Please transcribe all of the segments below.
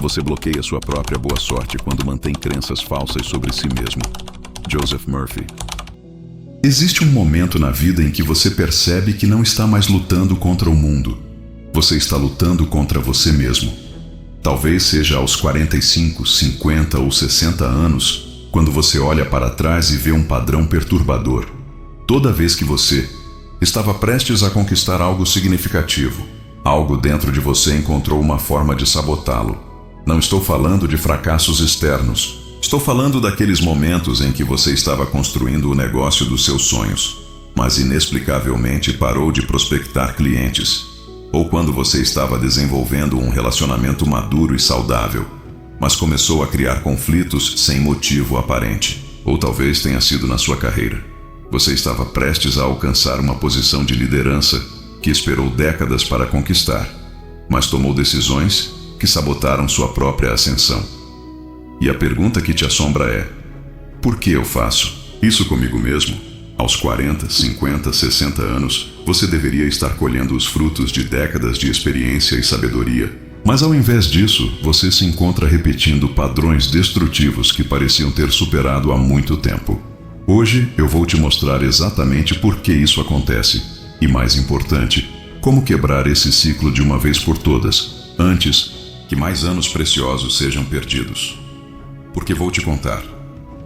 Você bloqueia sua própria boa sorte quando mantém crenças falsas sobre si mesmo. Joseph Murphy. Existe um momento na vida em que você percebe que não está mais lutando contra o mundo. Você está lutando contra você mesmo. Talvez seja aos 45, 50 ou 60 anos, quando você olha para trás e vê um padrão perturbador. Toda vez que você estava prestes a conquistar algo significativo, algo dentro de você encontrou uma forma de sabotá-lo. Não estou falando de fracassos externos. Estou falando daqueles momentos em que você estava construindo o negócio dos seus sonhos, mas inexplicavelmente parou de prospectar clientes. Ou quando você estava desenvolvendo um relacionamento maduro e saudável, mas começou a criar conflitos sem motivo aparente. Ou talvez tenha sido na sua carreira. Você estava prestes a alcançar uma posição de liderança que esperou décadas para conquistar, mas tomou decisões que sabotaram sua própria ascensão. E a pergunta que te assombra é: por que eu faço isso comigo mesmo? Aos 40, 50, 60 anos, você deveria estar colhendo os frutos de décadas de experiência e sabedoria. Mas ao invés disso, você se encontra repetindo padrões destrutivos que pareciam ter superado há muito tempo. Hoje eu vou te mostrar exatamente por que isso acontece. E mais importante, como quebrar esse ciclo de uma vez por todas, antes que mais anos preciosos sejam perdidos. Porque vou te contar.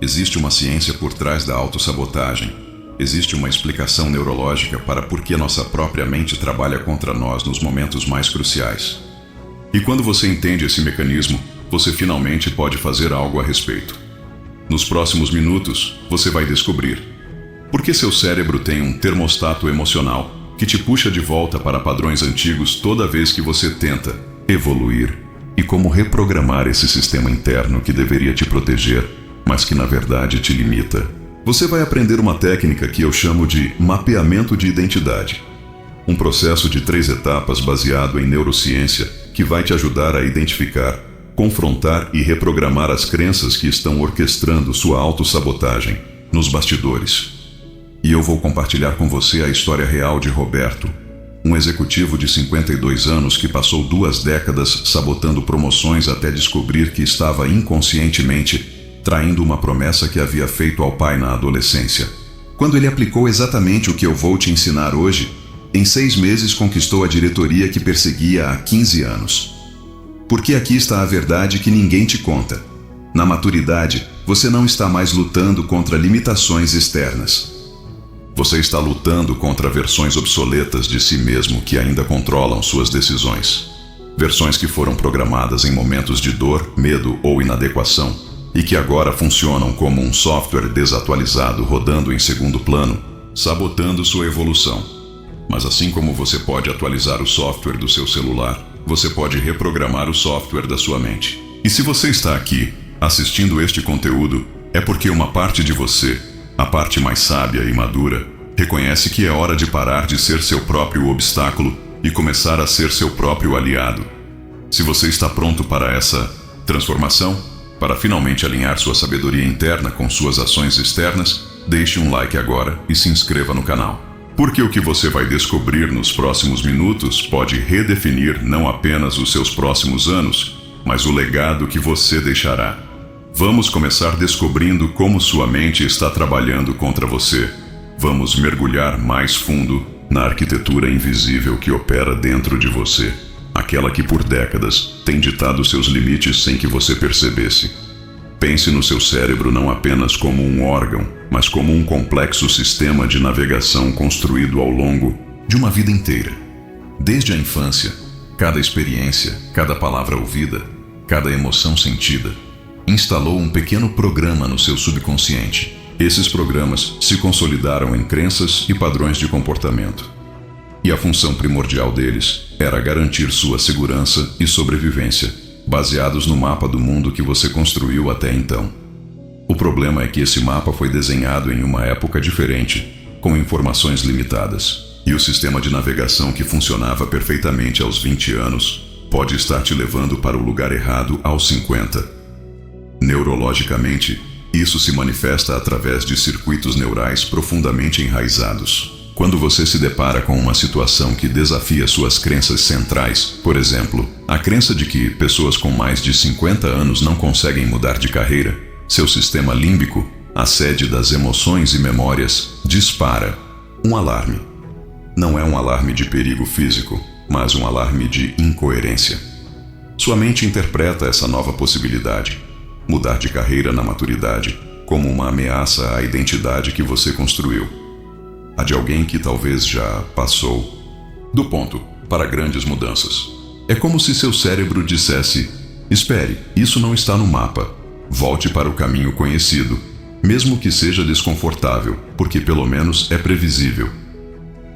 Existe uma ciência por trás da autossabotagem. Existe uma explicação neurológica para por que nossa própria mente trabalha contra nós nos momentos mais cruciais. E quando você entende esse mecanismo, você finalmente pode fazer algo a respeito. Nos próximos minutos, você vai descobrir por que seu cérebro tem um termostato emocional que te puxa de volta para padrões antigos toda vez que você tenta evoluir, e como reprogramar esse sistema interno que deveria te proteger, mas que na verdade te limita. Você vai aprender uma técnica que eu chamo de mapeamento de identidade. Um processo de 3 etapas baseado em neurociência que vai te ajudar a identificar, confrontar e reprogramar as crenças que estão orquestrando sua autossabotagem nos bastidores. E eu vou compartilhar com você a história real de Roberto, um executivo de 52 anos que passou 2 décadas sabotando promoções até descobrir que estava inconscientemente traindo uma promessa que havia feito ao pai na adolescência. Quando ele aplicou exatamente o que eu vou te ensinar hoje, em 6 meses conquistou a diretoria que perseguia há 15 anos. Porque aqui está a verdade que ninguém te conta. Na maturidade, você não está mais lutando contra limitações externas. Você está lutando contra versões obsoletas de si mesmo que ainda controlam suas decisões. Versões que foram programadas em momentos de dor, medo ou inadequação e que agora funcionam como um software desatualizado rodando em segundo plano, sabotando sua evolução. Mas assim como você pode atualizar o software do seu celular, você pode reprogramar o software da sua mente. E se você está aqui, assistindo este conteúdo, é porque uma parte de você, a parte mais sábia e madura, reconhece que é hora de parar de ser seu próprio obstáculo e começar a ser seu próprio aliado. Se você está pronto para essa transformação, para finalmente alinhar sua sabedoria interna com suas ações externas, deixe um like agora e se inscreva no canal. Porque o que você vai descobrir nos próximos minutos pode redefinir não apenas os seus próximos anos, mas o legado que você deixará. Vamos começar descobrindo como sua mente está trabalhando contra você. Vamos mergulhar mais fundo na arquitetura invisível que opera dentro de você. Aquela que por décadas tem ditado seus limites sem que você percebesse. Pense no seu cérebro não apenas como um órgão, mas como um complexo sistema de navegação construído ao longo de uma vida inteira. Desde a infância, cada experiência, cada palavra ouvida, cada emoção sentida, instalou um pequeno programa no seu subconsciente. Esses programas se consolidaram em crenças e padrões de comportamento. E a função primordial deles era garantir sua segurança e sobrevivência, baseados no mapa do mundo que você construiu até então. O problema é que esse mapa foi desenhado em uma época diferente, com informações limitadas, e o sistema de navegação que funcionava perfeitamente aos 20 anos pode estar te levando para o lugar errado aos 50. Neurologicamente, isso se manifesta através de circuitos neurais profundamente enraizados. Quando você se depara com uma situação que desafia suas crenças centrais, por exemplo, a crença de que pessoas com mais de 50 anos não conseguem mudar de carreira, seu sistema límbico, a sede das emoções e memórias, dispara um alarme. Não é um alarme de perigo físico, mas um alarme de incoerência. Sua mente interpreta essa nova possibilidade, mudar de carreira na maturidade, como uma ameaça à identidade que você construiu. A de alguém que talvez já passou do ponto para grandes mudanças. É como se seu cérebro dissesse: espere, isso não está no mapa. Volte para o caminho conhecido, mesmo que seja desconfortável, porque pelo menos é previsível.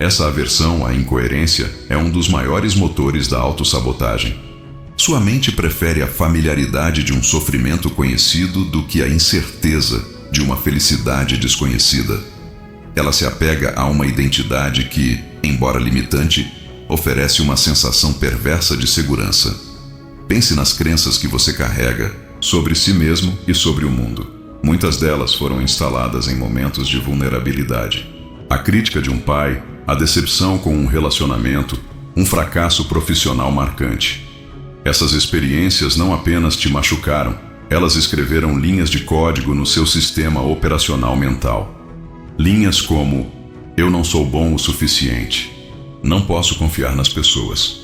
Essa aversão à incoerência é um dos maiores motores da autossabotagem. Sua mente prefere a familiaridade de um sofrimento conhecido do que a incerteza de uma felicidade desconhecida. Ela se apega a uma identidade que, embora limitante, oferece uma sensação perversa de segurança. Pense nas crenças que você carrega sobre si mesmo e sobre o mundo. Muitas delas foram instaladas em momentos de vulnerabilidade. A crítica de um pai, a decepção com um relacionamento, um fracasso profissional marcante. Essas experiências não apenas te machucaram, elas escreveram linhas de código no seu sistema operacional mental. Linhas como: eu não sou bom o suficiente, não posso confiar nas pessoas,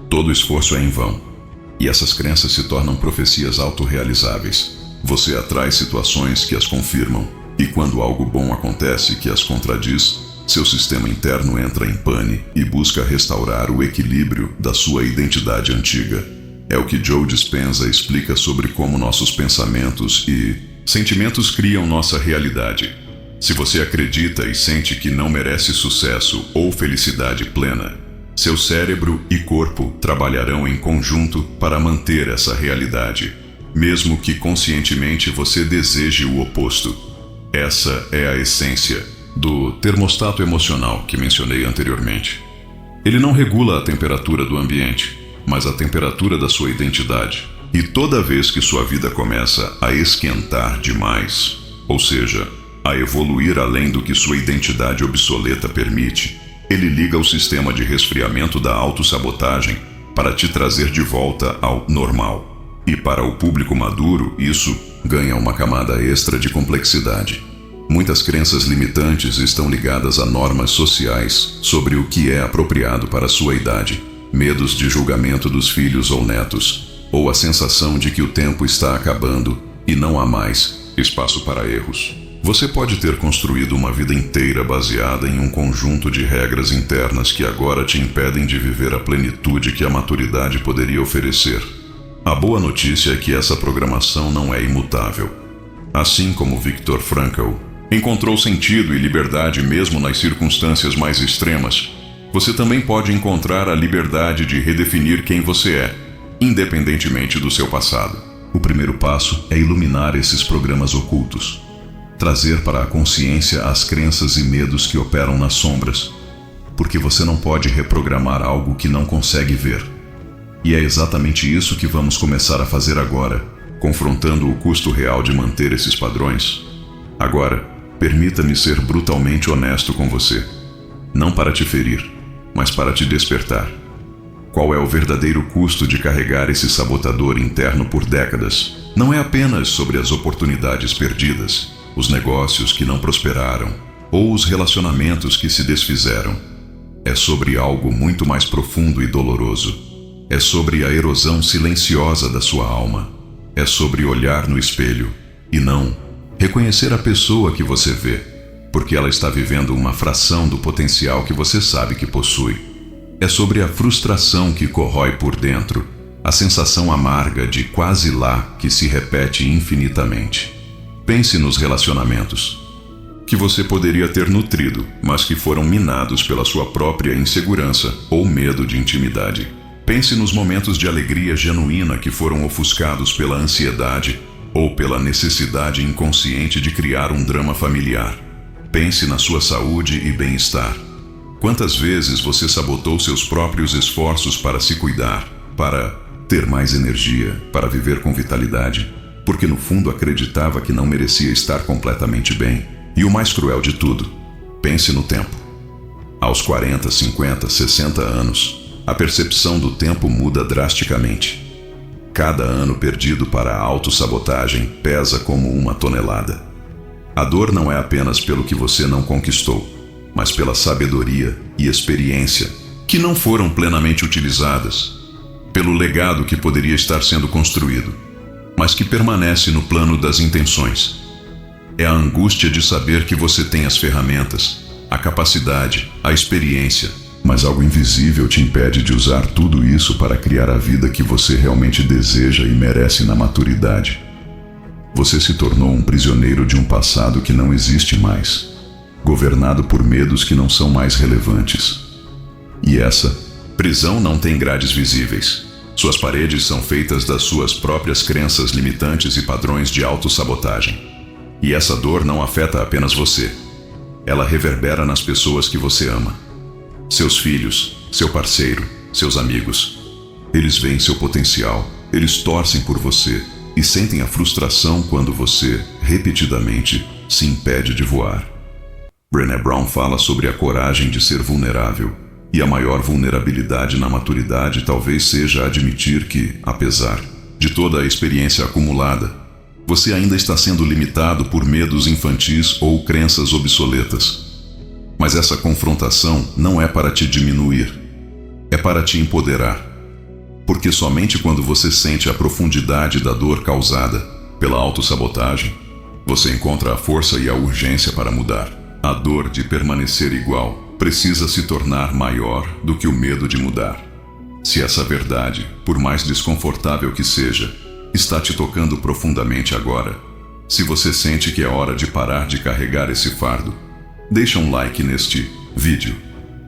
todo esforço é em vão. E essas crenças se tornam profecias autorrealizáveis. Você atrai situações que as confirmam, e quando algo bom acontece que as contradiz, seu sistema interno entra em pane e busca restaurar o equilíbrio da sua identidade antiga. É o que Joe Dispenza explica sobre como nossos pensamentos e sentimentos criam nossa realidade. Se você acredita e sente que não merece sucesso ou felicidade plena, seu cérebro e corpo trabalharão em conjunto para manter essa realidade, mesmo que conscientemente você deseje o oposto. Essa é a essência do termostato emocional que mencionei anteriormente. Ele não regula a temperatura do ambiente, mas a temperatura da sua identidade. E toda vez que sua vida começa a esquentar demais, ou seja, a evoluir além do que sua identidade obsoleta permite, ele liga o sistema de resfriamento da autossabotagem para te trazer de volta ao normal. E para o público maduro, isso ganha uma camada extra de complexidade. Muitas crenças limitantes estão ligadas a normas sociais sobre o que é apropriado para sua idade, medos de julgamento dos filhos ou netos, ou a sensação de que o tempo está acabando e não há mais espaço para erros. Você pode ter construído uma vida inteira baseada em um conjunto de regras internas que agora te impedem de viver a plenitude que a maturidade poderia oferecer. A boa notícia é que essa programação não é imutável. Assim como Viktor Frankl encontrou sentido e liberdade mesmo nas circunstâncias mais extremas, você também pode encontrar a liberdade de redefinir quem você é, independentemente do seu passado. O primeiro passo é iluminar esses programas ocultos. Trazer para a consciência as crenças e medos que operam nas sombras, porque você não pode reprogramar algo que não consegue ver. E é exatamente isso que vamos começar a fazer agora, confrontando o custo real de manter esses padrões. Agora, permita-me ser brutalmente honesto com você. Não para te ferir, mas para te despertar. Qual é o verdadeiro custo de carregar esse sabotador interno por décadas? Não é apenas sobre as oportunidades perdidas, os negócios que não prosperaram, ou os relacionamentos que se desfizeram. É sobre algo muito mais profundo e doloroso. É sobre a erosão silenciosa da sua alma. É sobre olhar no espelho e não reconhecer a pessoa que você vê, porque ela está vivendo uma fração do potencial que você sabe que possui. É sobre a frustração que corrói por dentro, a sensação amarga de quase lá que se repete infinitamente. Pense nos relacionamentos que você poderia ter nutrido, mas que foram minados pela sua própria insegurança ou medo de intimidade. Pense nos momentos de alegria genuína que foram ofuscados pela ansiedade ou pela necessidade inconsciente de criar um drama familiar. Pense na sua saúde e bem-estar. Quantas vezes você sabotou seus próprios esforços para se cuidar, para ter mais energia, para viver com vitalidade? Porque no fundo acreditava que não merecia estar completamente bem. E o mais cruel de tudo, pense no tempo. Aos 40, 50, 60 anos, a percepção do tempo muda drasticamente. Cada ano perdido para a autossabotagem pesa como uma tonelada. A dor não é apenas pelo que você não conquistou, mas pela sabedoria e experiência que não foram plenamente utilizadas, pelo legado que poderia estar sendo construído, mas que permanece no plano das intenções. É a angústia de saber que você tem as ferramentas, a capacidade, a experiência, mas algo invisível te impede de usar tudo isso para criar a vida que você realmente deseja e merece na maturidade. Você se tornou um prisioneiro de um passado que não existe mais, governado por medos que não são mais relevantes. E essa prisão não tem grades visíveis. Suas paredes são feitas das suas próprias crenças limitantes e padrões de autossabotagem. E essa dor não afeta apenas você. Ela reverbera nas pessoas que você ama. Seus filhos, seu parceiro, seus amigos. Eles veem seu potencial, eles torcem por você e sentem a frustração quando você, repetidamente, se impede de voar. Brené Brown fala sobre a coragem de ser vulnerável, e a maior vulnerabilidade na maturidade talvez seja admitir que, apesar de toda a experiência acumulada, você ainda está sendo limitado por medos infantis ou crenças obsoletas. Mas essa confrontação não é para te diminuir, é para te empoderar. Porque somente quando você sente a profundidade da dor causada pela autossabotagem, você encontra a força e a urgência para mudar. A dor de permanecer igual precisa se tornar maior do que o medo de mudar. Se essa verdade, por mais desconfortável que seja, está te tocando profundamente agora, se você sente que é hora de parar de carregar esse fardo, deixa um like neste vídeo.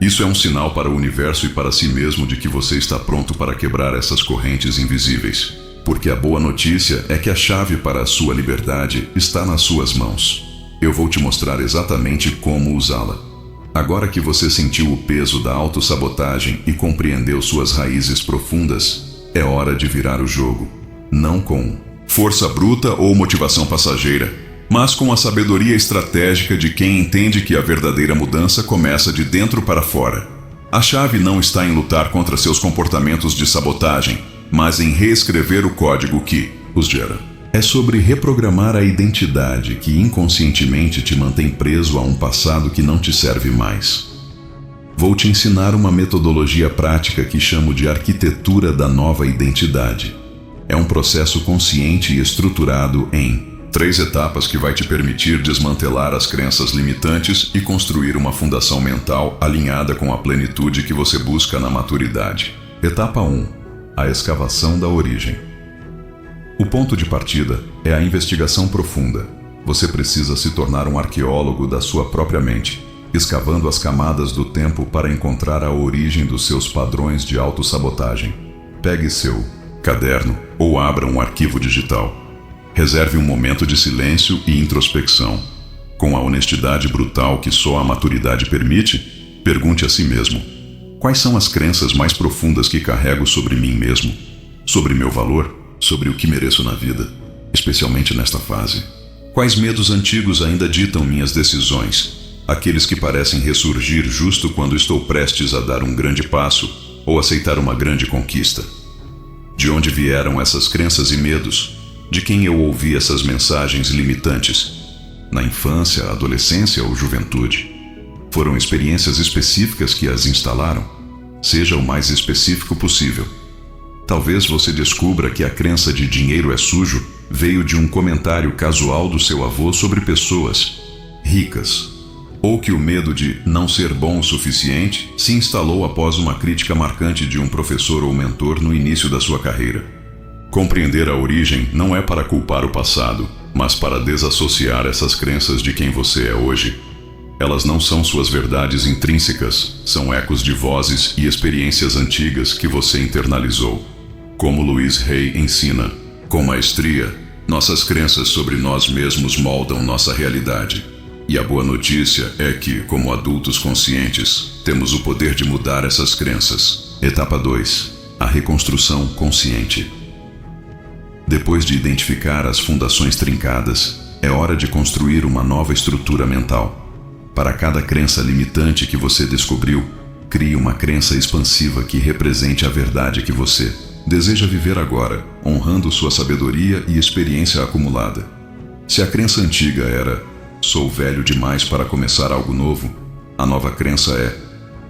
Isso é um sinal para o universo e para si mesmo de que você está pronto para quebrar essas correntes invisíveis. Porque a boa notícia é que a chave para a sua liberdade está nas suas mãos. Eu vou te mostrar exatamente como usá-la. Agora que você sentiu o peso da autossabotagem e compreendeu suas raízes profundas, é hora de virar o jogo. Não com força bruta ou motivação passageira, mas com a sabedoria estratégica de quem entende que a verdadeira mudança começa de dentro para fora. A chave não está em lutar contra seus comportamentos de sabotagem, mas em reescrever o código que os gera. É sobre reprogramar a identidade que inconscientemente te mantém preso a um passado que não te serve mais. Vou te ensinar uma metodologia prática que chamo de arquitetura da nova identidade. É um processo consciente e estruturado em 3 etapas que vai te permitir desmantelar as crenças limitantes e construir uma fundação mental alinhada com a plenitude que você busca na maturidade. Etapa 1. A escavação da origem. O ponto de partida é a investigação profunda. Você precisa se tornar um arqueólogo da sua própria mente, escavando as camadas do tempo para encontrar a origem dos seus padrões de autossabotagem. Pegue seu caderno ou abra um arquivo digital. Reserve um momento de silêncio e introspecção. Com a honestidade brutal que só a maturidade permite, pergunte a si mesmo: quais são as crenças mais profundas que carrego sobre mim mesmo? Sobre meu valor? Sobre o que mereço na vida, especialmente nesta fase? Quais medos antigos ainda ditam minhas decisões? Aqueles que parecem ressurgir justo quando estou prestes a dar um grande passo ou aceitar uma grande conquista. De onde vieram essas crenças e medos? De quem eu ouvi essas mensagens limitantes? Na infância, adolescência ou juventude? Foram experiências específicas que as instalaram? Seja o mais específico possível. Talvez você descubra que a crença de dinheiro é sujo veio de um comentário casual do seu avô sobre pessoas ricas. Ou que o medo de não ser bom o suficiente se instalou após uma crítica marcante de um professor ou mentor no início da sua carreira. Compreender a origem não é para culpar o passado, mas para desassociar essas crenças de quem você é hoje. Elas não são suas verdades intrínsecas, são ecos de vozes e experiências antigas que você internalizou. Como Louise Hay ensina, com maestria, nossas crenças sobre nós mesmos moldam nossa realidade. E a boa notícia é que, como adultos conscientes, temos o poder de mudar essas crenças. Etapa 2. A reconstrução consciente. Depois de identificar as fundações trincadas, é hora de construir uma nova estrutura mental. Para cada crença limitante que você descobriu, crie uma crença expansiva que represente a verdade que você deseja viver agora, honrando sua sabedoria e experiência acumulada. Se a crença antiga era "sou velho demais para começar algo novo", a nova crença é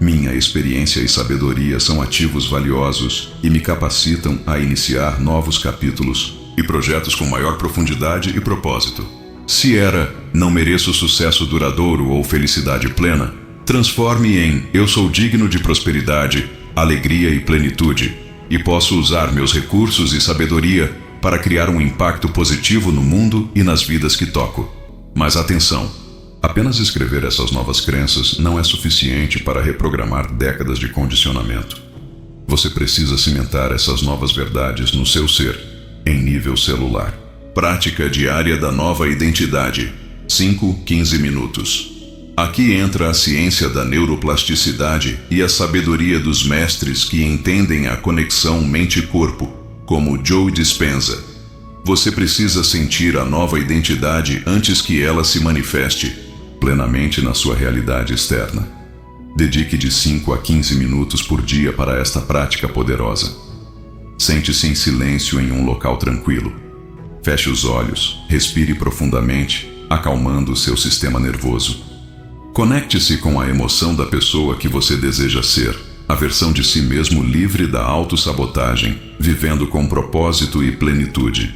"minha experiência e sabedoria são ativos valiosos e me capacitam a iniciar novos capítulos e projetos com maior profundidade e propósito". Se era "não mereço sucesso duradouro ou felicidade plena", transforme em "eu sou digno de prosperidade, alegria e plenitude, e posso usar meus recursos e sabedoria para criar um impacto positivo no mundo e nas vidas que toco". Mas atenção! Apenas escrever essas novas crenças não é suficiente para reprogramar décadas de condicionamento. Você precisa cimentar essas novas verdades no seu ser, em nível celular. Prática diária da nova identidade. 5-15 minutos. Aqui entra a ciência da neuroplasticidade e a sabedoria dos mestres que entendem a conexão mente-corpo, como Joe Dispenza. Você precisa sentir a nova identidade antes que ela se manifeste plenamente na sua realidade externa. Dedique de 5 a 15 minutos por dia para esta prática poderosa. Sente-se em silêncio em um local tranquilo. Feche os olhos, respire profundamente, acalmando o seu sistema nervoso. Conecte-se com a emoção da pessoa que você deseja ser, a versão de si mesmo livre da autossabotagem, vivendo com propósito e plenitude.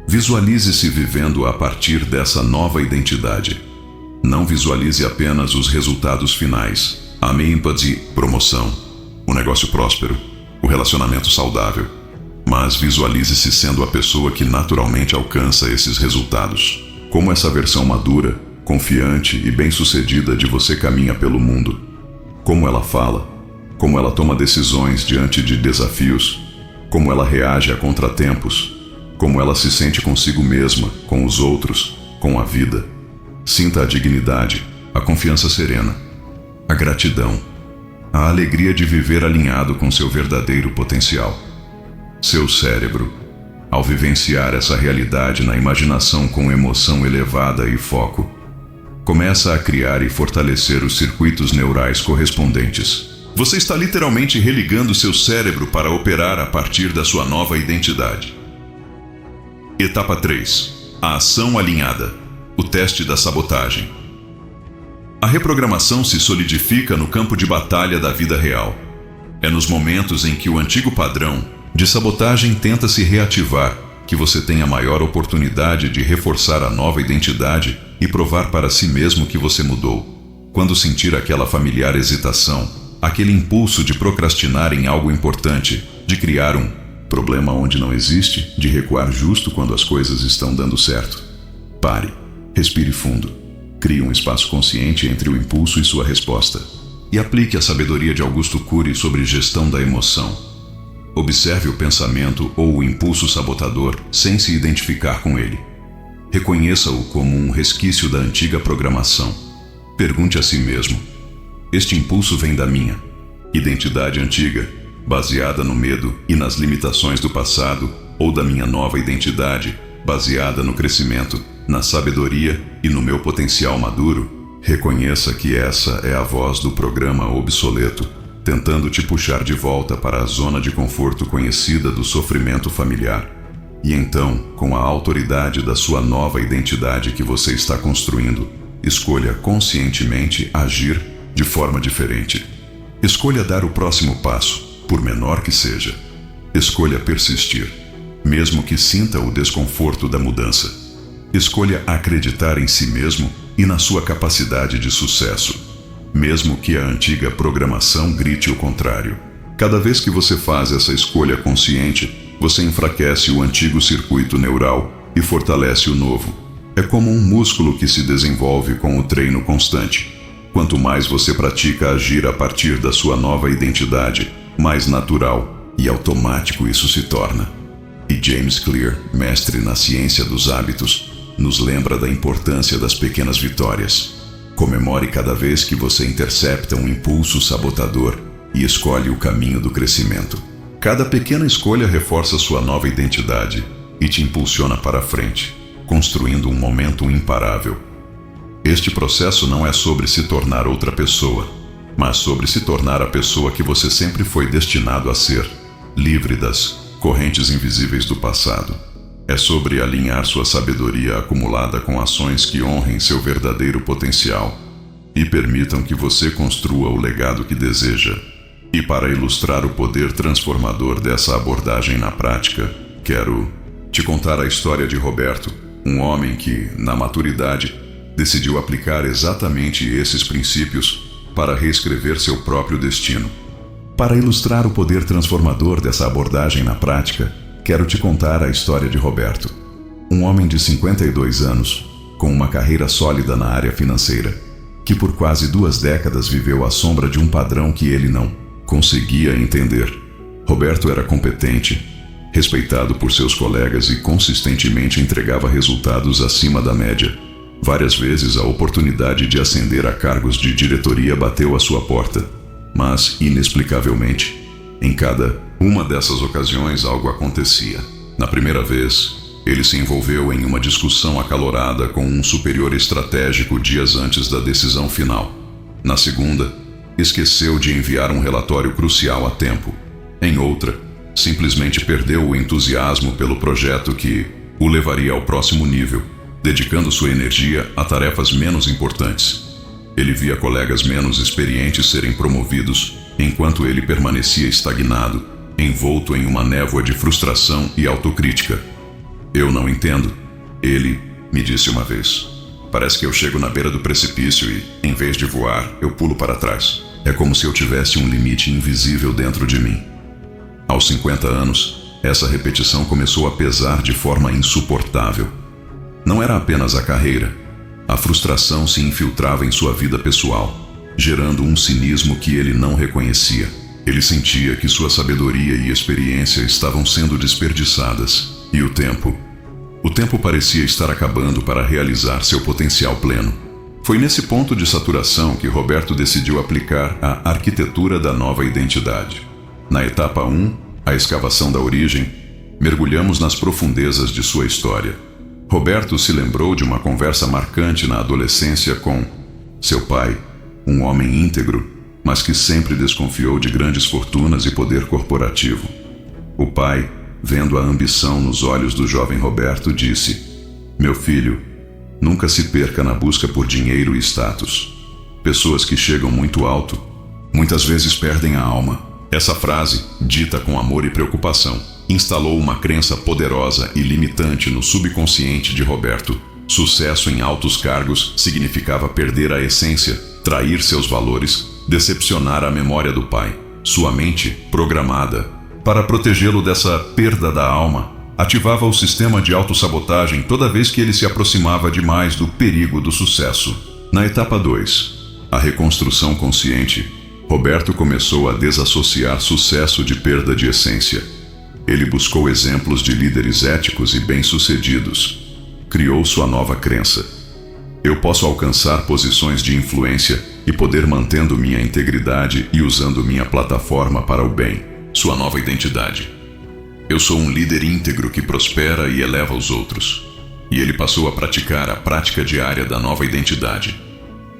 Visualize-se vivendo a partir dessa nova identidade. Não visualize apenas os resultados finais, a ênfase, promoção, o negócio próspero, o relacionamento saudável, mas visualize-se sendo a pessoa que naturalmente alcança esses resultados. Como essa versão madura, confiante e bem-sucedida de você caminha pelo mundo. Como ela fala, como ela toma decisões diante de desafios, como ela reage a contratempos, como ela se sente consigo mesma, com os outros, com a vida. Sinta a dignidade, a confiança serena, a gratidão, a alegria de viver alinhado com seu verdadeiro potencial. Seu cérebro, ao vivenciar essa realidade na imaginação com emoção elevada e foco, começa a criar e fortalecer os circuitos neurais correspondentes. Você está literalmente religando seu cérebro para operar a partir da sua nova identidade. Etapa 3. A ação alinhada. O teste da sabotagem. A reprogramação se solidifica no campo de batalha da vida real. É nos momentos em que o antigo padrão de sabotagem tenta se reativar que você tem a maior oportunidade de reforçar a nova identidade e provar para si mesmo que você mudou. Quando sentir aquela familiar hesitação, aquele impulso de procrastinar em algo importante, de criar um problema onde não existe, de recuar justo quando as coisas estão dando certo. Pare, respire fundo, crie um espaço consciente entre o impulso e sua resposta, e aplique a sabedoria de Augusto Cury sobre gestão da emoção. Observe o pensamento ou o impulso sabotador sem se identificar com ele. Reconheça-o como um resquício da antiga programação. Pergunte a si mesmo: este impulso vem da minha identidade antiga, baseada no medo e nas limitações do passado, ou da minha nova identidade, baseada no crescimento, na sabedoria e no meu potencial maduro? Reconheça que essa é a voz do programa obsoleto, tentando te puxar de volta para a zona de conforto conhecida do sofrimento familiar. E então, com a autoridade da sua nova identidade que você está construindo, escolha conscientemente agir de forma diferente. Escolha dar o próximo passo, por menor que seja. Escolha persistir, mesmo que sinta o desconforto da mudança. Escolha acreditar em si mesmo e na sua capacidade de sucesso, mesmo que a antiga programação grite o contrário. Cada vez que você faz essa escolha consciente, você enfraquece o antigo circuito neural e fortalece o novo. É como um músculo que se desenvolve com o treino constante. Quanto mais você pratica agir a partir da sua nova identidade, mais natural e automático isso se torna. E James Clear, mestre na ciência dos hábitos, nos lembra da importância das pequenas vitórias. Comemore cada vez que você intercepta um impulso sabotador e escolhe o caminho do crescimento. Cada pequena escolha reforça sua nova identidade e te impulsiona para frente, construindo um momento imparável. Este processo não é sobre se tornar outra pessoa, mas sobre se tornar a pessoa que você sempre foi destinado a ser, livre das correntes invisíveis do passado. É sobre alinhar sua sabedoria acumulada com ações que honrem seu verdadeiro potencial e permitam que você construa o legado que deseja. E para ilustrar o poder transformador dessa abordagem na prática, quero te contar a história de Roberto, um homem que, na maturidade, decidiu aplicar exatamente esses princípios para reescrever seu próprio destino. Para ilustrar o poder transformador dessa abordagem na prática, quero te contar a história de Roberto, um homem de 52 anos, com uma carreira sólida na área financeira, que por quase 2 décadas viveu à sombra de um padrão que ele não conseguia entender. Roberto era competente, respeitado por seus colegas e consistentemente entregava resultados acima da média. Várias vezes a oportunidade de ascender a cargos de diretoria bateu à sua porta, mas, inexplicavelmente, em cada uma dessas ocasiões algo acontecia. Na primeira vez, ele se envolveu em uma discussão acalorada com um superior estratégico dias antes da decisão final. Na segunda, esqueceu de enviar um relatório crucial a tempo. Em outra, simplesmente perdeu o entusiasmo pelo projeto que o levaria ao próximo nível, dedicando sua energia a tarefas menos importantes. Ele via colegas menos experientes serem promovidos, enquanto ele permanecia estagnado, envolto em uma névoa de frustração e autocrítica. "Eu não entendo", ele me disse uma vez. "Parece que eu chego na beira do precipício e, em vez de voar, eu pulo para trás. É como se eu tivesse um limite invisível dentro de mim." Aos 50 anos, essa repetição começou a pesar de forma insuportável. Não era apenas a carreira. A frustração se infiltrava em sua vida pessoal, gerando um cinismo que ele não reconhecia. Ele sentia que sua sabedoria e experiência estavam sendo desperdiçadas, e o tempo parecia estar acabando para realizar seu potencial pleno. Foi nesse ponto de saturação que Roberto decidiu aplicar a arquitetura da nova identidade. Na etapa 1, a escavação da origem, mergulhamos nas profundezas de sua história. Roberto se lembrou de uma conversa marcante na adolescência com seu pai, um homem íntegro, mas que sempre desconfiou de grandes fortunas e poder corporativo. O pai, vendo a ambição nos olhos do jovem Roberto, disse: "Meu filho, nunca se perca na busca por dinheiro e status. Pessoas que chegam muito alto, muitas vezes perdem a alma." Essa frase, dita com amor e preocupação, instalou uma crença poderosa e limitante no subconsciente de Roberto. Sucesso em altos cargos significava perder a essência, trair seus valores, decepcionar a memória do pai. Sua mente, programada para protegê-lo dessa perda da alma, ativava o sistema de autossabotagem toda vez que ele se aproximava demais do perigo do sucesso. Na etapa 2, a reconstrução consciente, Roberto começou a desassociar sucesso de perda de essência. Ele buscou exemplos de líderes éticos e bem-sucedidos. Criou sua nova crença: "Eu posso alcançar posições de influência e poder mantendo minha integridade e usando minha plataforma para o bem." Sua nova identidade: "Eu sou um líder íntegro que prospera e eleva os outros." E ele passou a praticar a prática diária da nova identidade.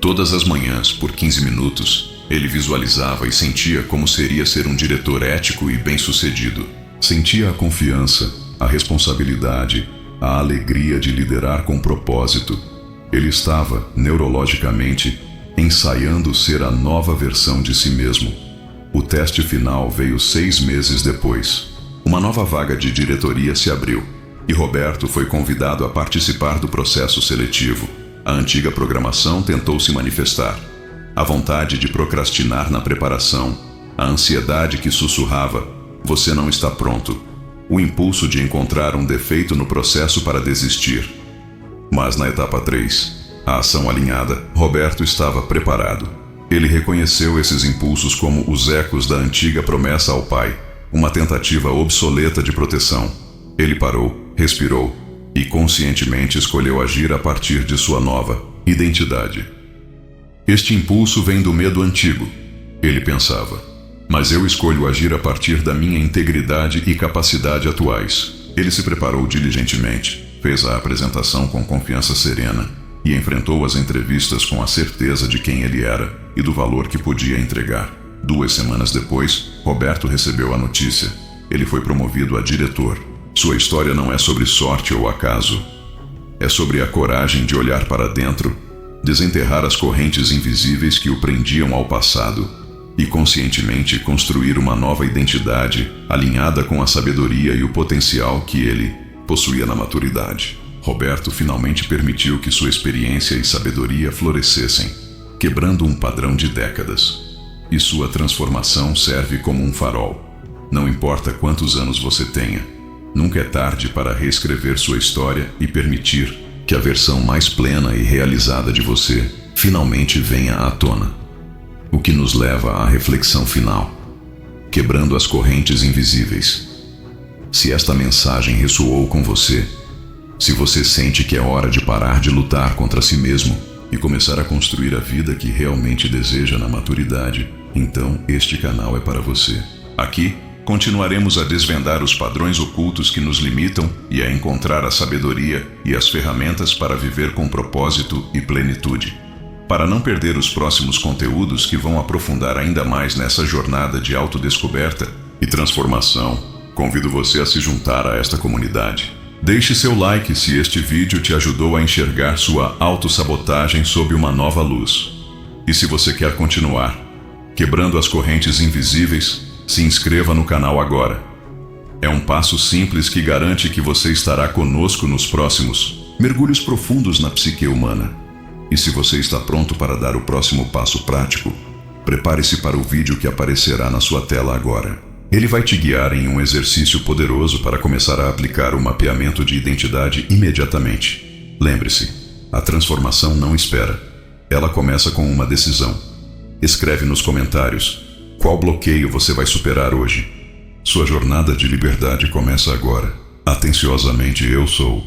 Todas as manhãs, por 15 minutos, ele visualizava e sentia como seria ser um diretor ético e bem-sucedido. Sentia a confiança, a responsabilidade, a alegria de liderar com propósito. Ele estava, neurologicamente, ensaiando ser a nova versão de si mesmo. O teste final veio 6 meses depois. Uma nova vaga de diretoria se abriu, e Roberto foi convidado a participar do processo seletivo. A antiga programação tentou se manifestar. A vontade de procrastinar na preparação, a ansiedade que sussurrava: "Você não está pronto", o impulso de encontrar um defeito no processo para desistir. Mas na etapa 3, a ação alinhada, Roberto estava preparado. Ele reconheceu esses impulsos como os ecos da antiga promessa ao pai, uma tentativa obsoleta de proteção. Ele parou, respirou e conscientemente escolheu agir a partir de sua nova identidade. Este impulso vem do medo antigo, ele pensava, mas eu escolho agir a partir da minha integridade e capacidade atuais. Ele se preparou diligentemente, fez a apresentação com confiança serena e enfrentou as entrevistas com a certeza de quem ele era e do valor que podia entregar. 2 semanas depois, Roberto recebeu a notícia. Ele foi promovido a diretor. Sua história não é sobre sorte ou acaso. É sobre a coragem de olhar para dentro, desenterrar as correntes invisíveis que o prendiam ao passado e conscientemente construir uma nova identidade alinhada com a sabedoria e o potencial que ele possuía na maturidade. Roberto finalmente permitiu que sua experiência e sabedoria florescessem, quebrando um padrão de décadas. E sua transformação serve como um farol. Não importa quantos anos você tenha, nunca é tarde para reescrever sua história e permitir que a versão mais plena e realizada de você finalmente venha à tona. O que nos leva à reflexão final: quebrando as correntes invisíveis. Se esta mensagem ressoou com você, se você sente que é hora de parar de lutar contra si mesmo e começar a construir a vida que realmente deseja na maturidade, então este canal é para você. Aqui, continuaremos a desvendar os padrões ocultos que nos limitam e a encontrar a sabedoria e as ferramentas para viver com propósito e plenitude. Para não perder os próximos conteúdos que vão aprofundar ainda mais nessa jornada de autodescoberta e transformação, convido você a se juntar a esta comunidade. Deixe seu like se este vídeo te ajudou a enxergar sua autossabotagem sob uma nova luz. E se você quer continuar quebrando as correntes invisíveis, se inscreva no canal agora. É um passo simples que garante que você estará conosco nos próximos mergulhos profundos na psique humana. E se você está pronto para dar o próximo passo prático, prepare-se para o vídeo que aparecerá na sua tela agora. Ele vai te guiar em um exercício poderoso para começar a aplicar o mapeamento de identidade imediatamente. Lembre-se, a transformação não espera. Ela começa com uma decisão. Escreve nos comentários qual bloqueio você vai superar hoje. Sua jornada de liberdade começa agora. Atenciosamente, eu sou